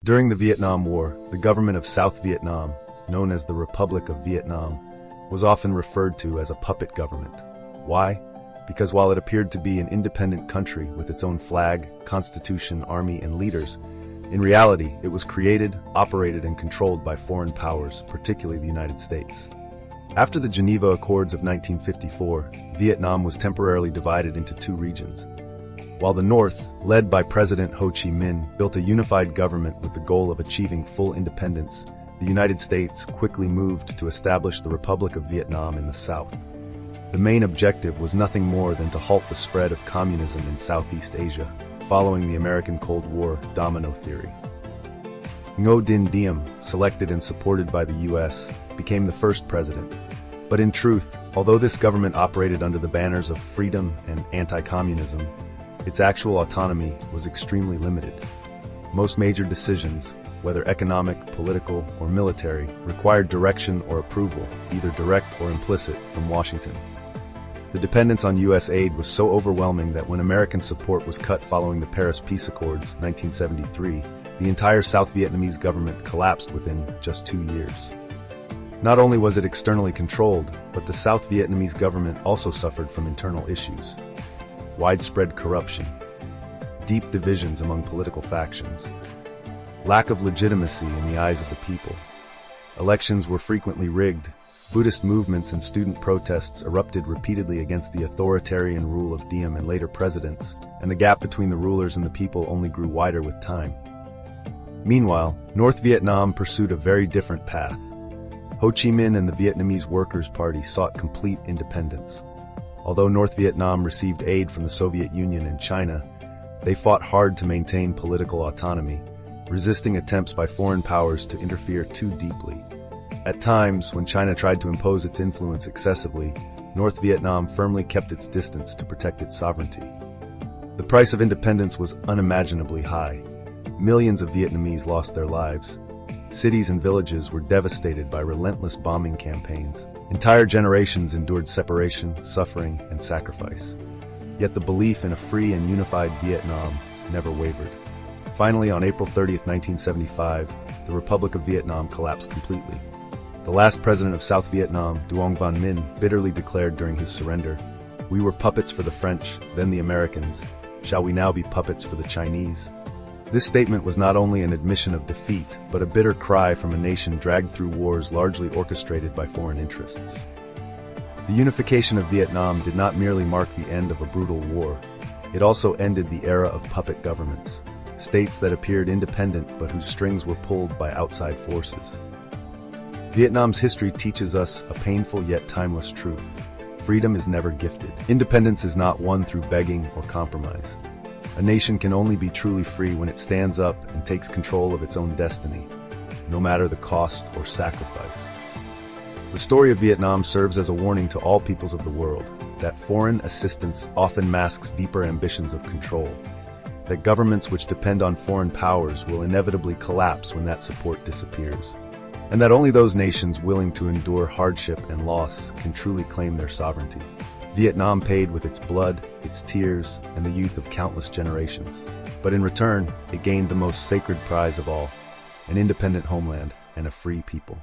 During the Vietnam War, the government of South Vietnam, known as the Republic of Vietnam, was often referred to as a puppet government. Why? Because while it appeared to be an independent country with its own flag, constitution, army, and leaders, in reality, it was created, operated, and controlled by foreign powers, particularly the United States. After the Geneva Accords of 1954, Vietnam was temporarily divided into two regions. While the North, led by President Ho Chi Minh, built a unified government with the goal of achieving full independence, the United States quickly moved to establish the Republic of Vietnam in the South. The main objective was nothing more than to halt the spread of communism in Southeast Asia, following the American Cold War domino theory. Ngo Dinh Diem, selected and supported by the U.S., became the first president. But in truth, although this government operated under the banners of freedom and anti-communism, its actual autonomy was extremely limited. Most major decisions, whether economic, political, or military, required direction or approval, either direct or implicit, from Washington. The dependence on U.S. aid was so overwhelming that when American support was cut following the Paris Peace Accords, 1973, the entire South Vietnamese government collapsed within just 2 years. Not only was it externally controlled, but the South Vietnamese government also suffered from internal issues. Widespread corruption, deep divisions among political factions, lack of legitimacy in the eyes of the people. Elections were frequently rigged. Buddhist movements and student protests erupted repeatedly against the authoritarian rule of Diem and later presidents, and the gap between the rulers and the people only grew wider with time. Meanwhile, North Vietnam pursued a very different path. Ho Chi Minh and the Vietnamese Workers' Party sought complete independence. Although North Vietnam received aid from the Soviet Union and China, they fought hard to maintain political autonomy, resisting attempts by foreign powers to interfere too deeply. At times, when China tried to impose its influence excessively, North Vietnam firmly kept its distance to protect its sovereignty. The price of independence was unimaginably high. Millions of Vietnamese lost their lives. Cities and villages were devastated by relentless bombing campaigns. Entire generations endured separation, suffering, and sacrifice. Yet the belief in a free and unified Vietnam never wavered. Finally, on April 30, 1975, the Republic of Vietnam collapsed completely. The last president of South Vietnam, Duong Van Minh, bitterly declared during his surrender, "We were puppets for the French, then the Americans. Shall we now be puppets for the Chinese?" This statement was not only an admission of defeat, but a bitter cry from a nation dragged through wars largely orchestrated by foreign interests. The unification of Vietnam did not merely mark the end of a brutal war. It also ended the era of puppet governments, states that appeared independent but whose strings were pulled by outside forces. Vietnam's history teaches us a painful yet timeless truth. Freedom is never gifted. Independence is not won through begging or compromise. A nation can only be truly free when it stands up and takes control of its own destiny, no matter the cost or sacrifice. The story of Vietnam serves as a warning to all peoples of the world that foreign assistance often masks deeper ambitions of control, that governments which depend on foreign powers will inevitably collapse when that support disappears, and that only those nations willing to endure hardship and loss can truly claim their sovereignty. Vietnam paid with its blood, its tears, and the youth of countless generations. But in return, it gained the most sacred prize of all, an independent homeland and a free people.